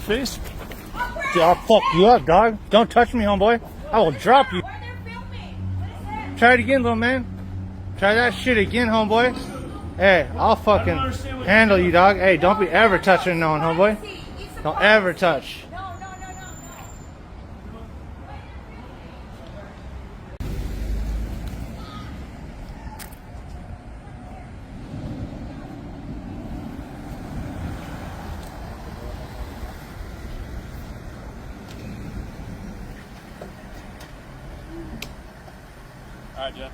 face. Dude, I'll fuck you up, dog. Don't touch me, homeboy. I will drop you. Try it again, little man. Try that shit again, homeboy. Hey, I'll fucking handle you, dog. Hey, don't be ever touching no one, homeboy. Don't ever touch. Alright, Jeff.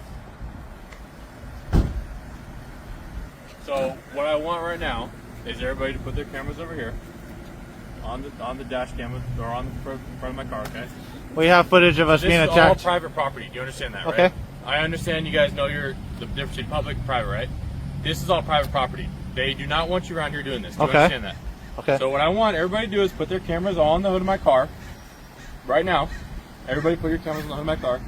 So what I want right now is everybody to put their cameras over here on the dash cam or on the front of my car, okay? We have footage of us being attacked. This is all private property. Do you understand that, right? Okay. I understand you guys know the difference between public and private, right? This is all private property. They do not want you around here doing this. Do you understand that? Okay. So what I want everybody to do is put their cameras all on the hood of my car right now. Everybody put your cameras on the hood of my car.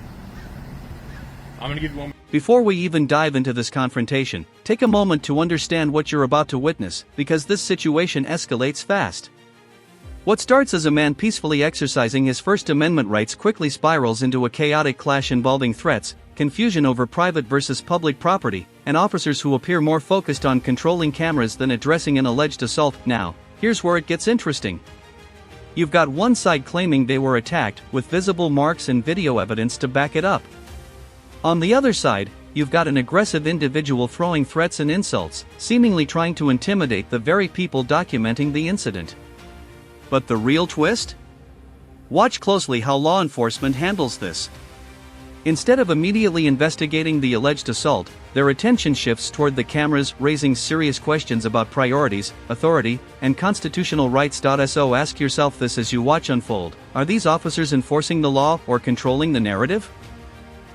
I'm going to give you one. Before we even dive into this confrontation, take a moment to understand what you're about to witness, because this situation escalates fast. What starts as a man peacefully exercising his First Amendment rights quickly spirals into a chaotic clash involving threats, confusion over private versus public property, and officers who appear more focused on controlling cameras than addressing an alleged assault. Now, here's where it gets interesting. You've got one side claiming they were attacked, with visible marks and video evidence to back it up. On the other side, you've got an aggressive individual throwing threats and insults, seemingly trying to intimidate the very people documenting the incident. But the real twist? Watch closely how law enforcement handles this. Instead of immediately investigating the alleged assault, their attention shifts toward the cameras, raising serious questions about priorities, authority, and constitutional rights. So ask yourself this as you watch unfold: are these officers enforcing the law or controlling the narrative?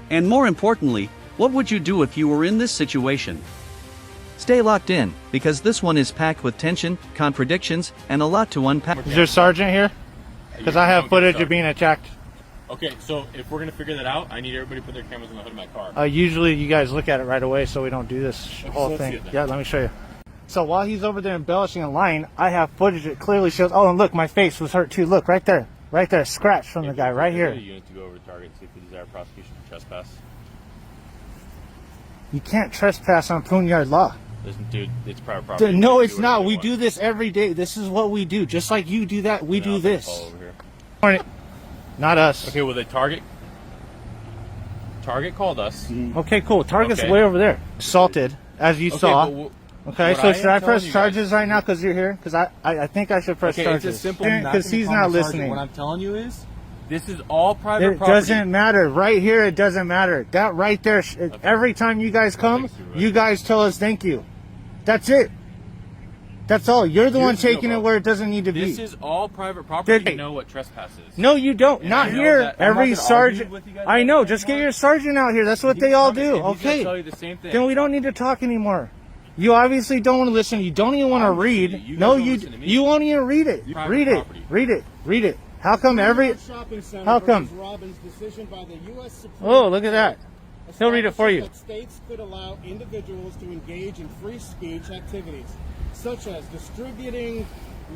And more importantly, what would you do if you were in this situation? Stay locked in, because this one is packed with tension, contradictions, and a lot to unpack. Is there a sergeant here? Because I have footage of being attacked. Okay, so if we're going to figure that out, I need everybody to put their cameras on the hood of my car. Usually you guys look at it right away so we don't do this whole thing. Yeah, let me show you. So while he's over there embellishing and lying, I have footage that clearly shows, oh, and look, my face was hurt too. Look, right there. Right there, scratch from the guy, right here. You need to go over to Target and see if they desire prosecution for trespass. You can't trespass on Pruneyard law. Listen, dude, it's private property. No, it's not. We do this every day. This is what we do. Just like you do that, we do this. Over here. Not us. Okay, well, Target called us. Okay, cool. Target's way over there. Assaulted, as you saw. Okay, so should I press charges right now because you're here? Because I think I should press charges. It's a simple because he's not listening. What I'm telling you is, this is all private property. It doesn't matter. Right here, it doesn't matter. That right there, every time you guys come, you guys tell us thank you. That's it. That's all. You're the one taking it where it doesn't need to be. This is all private property. You know what trespass is. No, you don't. Not here. Every sergeant. I know. Just get your sergeant out here. That's what they all do. Okay. Then we don't need to talk anymore. You obviously don't want to listen. You don't even want to read. No, you won't even read it. Read it. Read it. Read it. How come how come? Oh, look at that. He'll read it for you. States could allow individuals to engage in free speech activities, such as distributing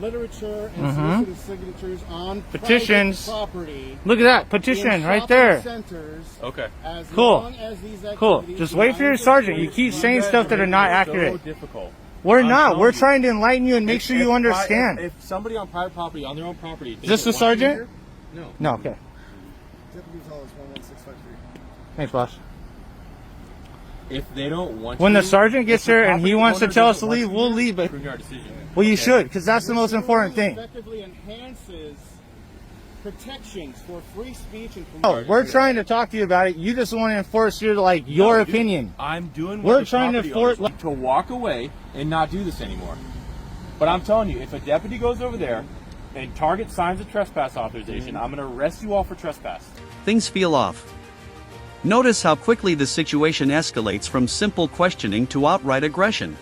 literature and soliciting signatures on petitions. Property. Look at that petition right there. Okay. Cool. Cool. Just wait for your sergeant. You keep saying stuff that are not accurate. We're not. We're trying to enlighten you and make sure you understand. If somebody on private property, on their own property, is this the sergeant? No. No. Okay. Thanks, boss. If they don't want when the sergeant gets here and he wants to tell us to leave, we'll leave it. Well, you should, because that's the most important thing. Effectively enhances protections for free speech and promotion. Oh, we're trying to talk to you about it. You just want to enforce your opinion. I'm doing what we're trying to enforce to walk away and not do this anymore. But I'm telling you, if a deputy goes over there and Target signs a trespass authorization, I'm going to arrest you all for trespass. Things feel off. Notice how quickly the situation escalates from simple questioning to outright aggression.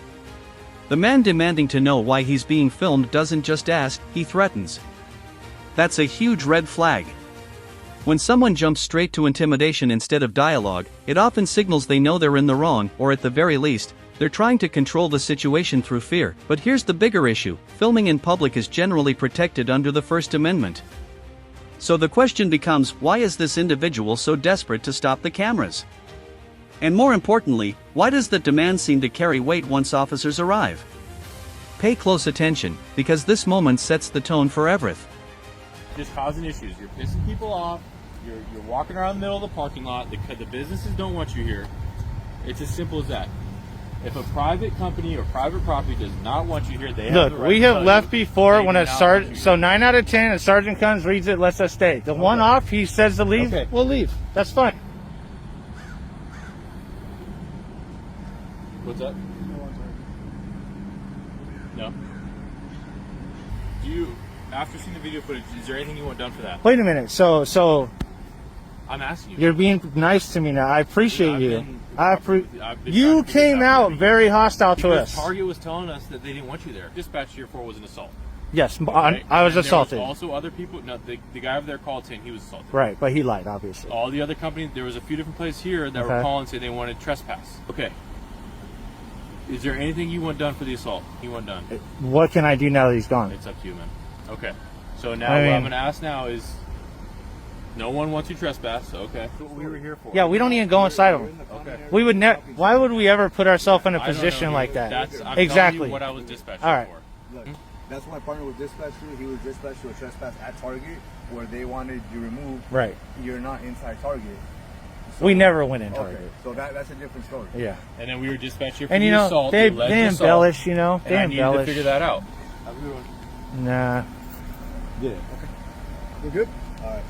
The man demanding to know why he's being filmed doesn't just ask, he threatens. That's a huge red flag. When someone jumps straight to intimidation instead of dialogue, it often signals they know they're in the wrong, or at the very least, They're trying to control the situation through fear, but here's the bigger issue: filming in public is generally protected under the First Amendment. So the question becomes, why is this individual so desperate to stop the cameras? And more importantly, why does the demand seem to carry weight once officers arrive? Pay close attention, because this moment sets the tone for everything. Just causing issues. You're pissing people off. You're walking around the middle of the parking lot. The businesses don't want you here. It's as simple as that. If a private company or private property does not want you here, they have the right we to have tell left you before they when do a not want sergeant. you So here. 9 out of 10, a sergeant comes, reads it, lets us stay. The one off, he says to leave. Okay. We'll leave. That's fine. What's up? No. Do you, after seeing the video footage, is there anything you want done for that? Wait a minute. So I'm asking you. you're being nice to me now. I appreciate I've you. been- I've been you trying to figure came this out for very hostile to because us. Target was telling us that they didn't want you there. Dispatch here for was an assault. Yes, Right? I was And assaulted. There was also other people. No, the guy over there called saying he was assaulted. Right, but he lied, obviously. All the other companies, there was a few different places here that were Okay. calling saying they wanted trespass. Okay. Is there anything you want done for the assault? You want done? What can I do now that he's gone? It's up to you, man. Okay. So now I what mean- I'm going to ask now is, no one wants you trespass. So okay. That's what we were here for. Yeah, we don't even go inside of him. Okay. We would never. Why would we ever put ourselves in a I don't position know. like that? That's, I'm Exactly. telling you what I was dispatched All right. for. Look, that's what my partner was dispatched to. He was dispatched to a trespass at Target where they wanted you removed. Right. You're not inside Target. We never went in Okay, Target. so that's a different story. Yeah. And then we were dispatched here for And the you know, assault. they the alleged assault, embellish, you know. They and I needed to embellish. figure that out. Nah. Yeah. Okay. We're good? All right.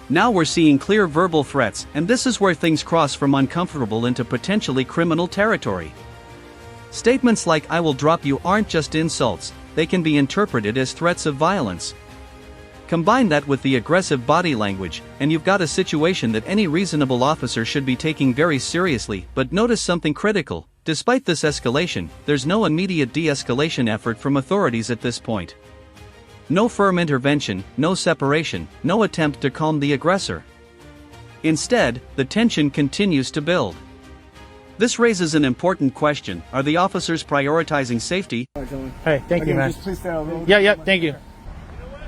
Now we're seeing clear verbal threats, and this is where things cross from uncomfortable into potentially criminal territory. Statements like "I will drop you" aren't just insults, they can be interpreted as threats of violence. Combine that with the aggressive body language, and you've got a situation that any reasonable officer should be taking very seriously. But notice something critical: despite this escalation, there's no immediate de-escalation effort from authorities at this point. No firm intervention, no separation, no attempt to calm the aggressor. Instead, the tension continues to build. This raises an important question: are the officers prioritizing safety? Hey, thank you, Again, man. just please stay out of the road. Yeah, thank you. You know what?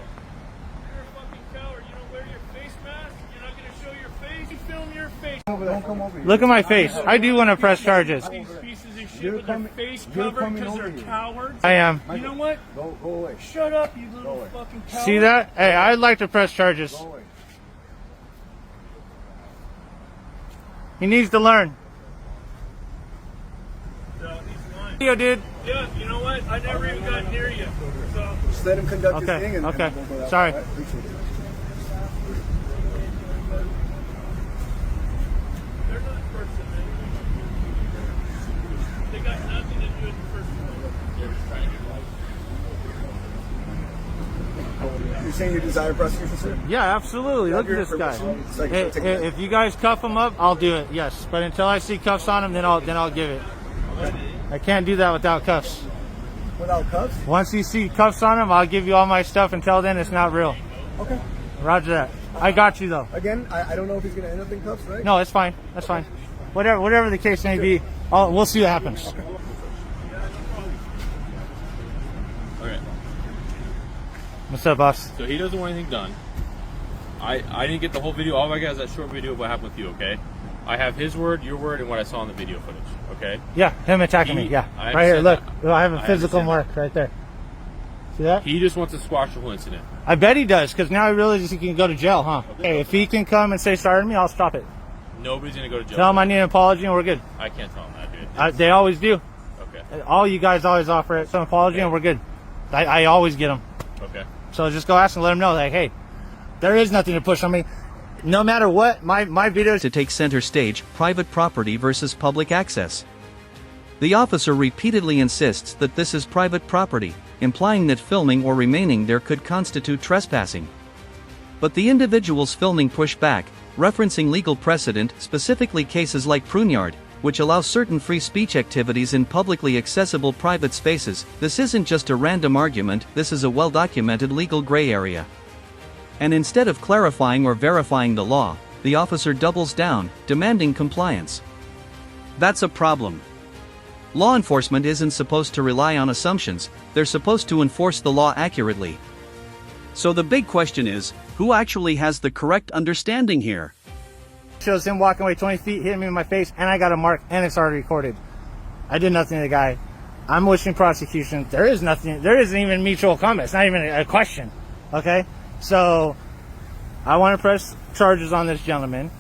You're a fucking coward. You don't wear your face mask. You're not gonna show your face. You film your face. Don't come over here. Look at my face. I do want to press charges. These pieces of shit You're with their coming- face you're covered coming because over they're here. cowards. I am. You know what? Go away. Shut up, you little away. fucking coward. See that? Hey, I'd like to press charges. Go away. He needs to learn. So, he's lying. Yo, dude. Yeah, you know what? I never even got near you. So, Just let him conduct Okay, his thing and okay. we'll go that Sorry. way. All right, appreciate it. they're not person, man. They got nothing to do with the person. You're saying you desire prosecution, sir? Yeah, absolutely. Look at this guy. It's like, Hey, take it. if you guys cuff him up, I'll do it. Yes, but until I see cuffs on him, then I'll give it. I can't do that without cuffs. Without cuffs? Once you see cuffs on him, I'll give you all my stuff. Until then, it's not real. Okay. Roger that. I got you though. Again, I don't know if he's going to end up in cuffs, right? No, it's fine. That's fine. Whatever the case may be, we'll see what happens. Okay. What's up, boss? So he doesn't want anything done. I didn't get the whole video. All I got is that short video of what happened with you, okay? I have his word, your word, and what I saw in the video footage, okay? Yeah, him attacking me. Yeah, I right here. Look, understand I have a I physical understand mark right there. See that? He just wants to squash the whole incident. I bet he does, because now he realizes he can go to jail, huh? Hey, if he can come and say sorry to me, I'll stop it. Nobody's gonna go to jail. Tell him I need an apology and we're good. I can't tell him that, dude. They always do. Okay. All you guys always offer it, some apology and we're good. I always get them. Okay. So just go ask and let him know, like, hey, there is nothing to push on me. No matter what, my videos. To take center stage, private property versus public access. The officer repeatedly insists that this is private property, implying that filming or remaining there could constitute trespassing. But the individuals filming push back, referencing legal precedent, specifically cases like Pruneyard, which allows certain free speech activities in publicly accessible private spaces. This isn't just a random argument, this is a well-documented legal gray area. And instead of clarifying or verifying the law, the officer doubles down, demanding compliance. That's a problem. Law enforcement isn't supposed to rely on assumptions, they're supposed to enforce the law accurately. So the big question is, who actually has the correct understanding here? Shows him walking away 20 feet, hitting me in my face, and I got a mark, and it's already recorded. I did nothing to the guy. I'm wishing prosecution. There is nothing, there isn't even mutual comment. It's not even a question. Okay? So, I want to press charges on this gentleman.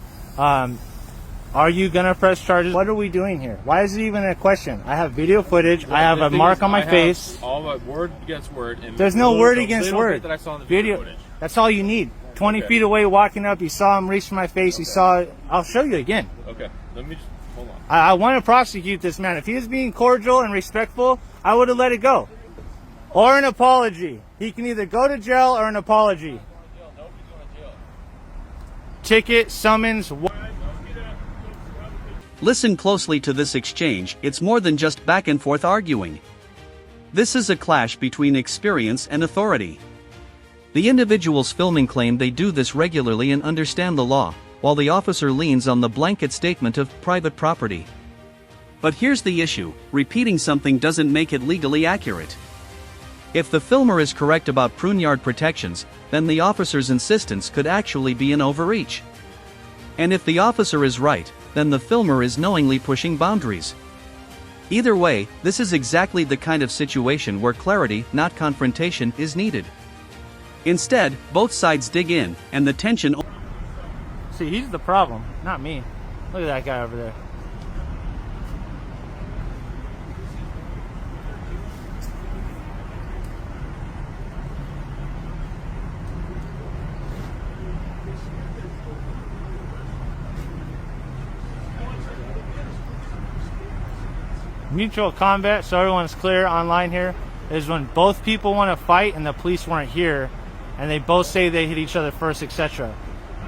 Are you going to press charges? What are we doing here? Why is it even a question? I have video footage. I have a mark on my face. All word against word. And there's no word against word. That I saw in the video footage. That's all you need. 20 feet away, walking up, you saw him reach for my face. You saw it. I'll show you again. Okay. Let me just, hold on. I want to prosecute this man. If he was being cordial and respectful, I would have let it go. Or an apology. He can either go to jail or an apology. Ticket, summons. Listen closely to this exchange, it's more than just back and forth arguing. This is a clash between experience and authority. The individuals filming claim they do this regularly and understand the law, while the officer leans on the blanket statement of private property. But here's the issue, repeating something doesn't make it legally accurate. If the filmer is correct about pruneyard protections, then the officer's insistence could actually be an overreach. And if the officer is right, then the filmer is knowingly pushing boundaries. Either way, this is exactly the kind of situation where clarity, not confrontation, is needed. Instead, both sides dig in, and the tension. See, he's the problem, not me. Look at that guy over there. Mutual combat, so everyone's clear online here, is when both people want to fight and the police weren't here, and they both say they hit each other first, etc.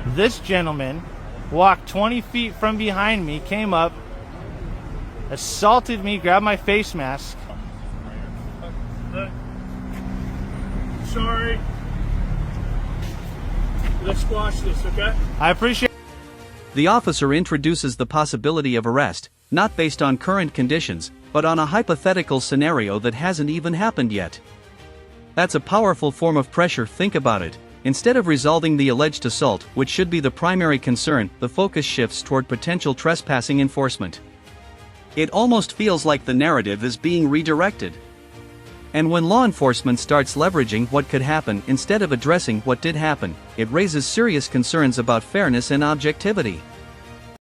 This gentleman walked 20 feet from behind me, came up, assaulted me, grabbed my face mask. Sorry. Let's squash this, okay? I appreciate. The officer introduces the possibility of arrest, not based on current conditions, but on a hypothetical scenario that hasn't even happened yet. That's a powerful form of pressure. Think about it. Instead of resolving the alleged assault, which should be the primary concern, the focus shifts toward potential trespassing enforcement. It almost feels like the narrative is being redirected. And when law enforcement starts leveraging what could happen instead of addressing what did happen, it raises serious concerns about fairness and objectivity.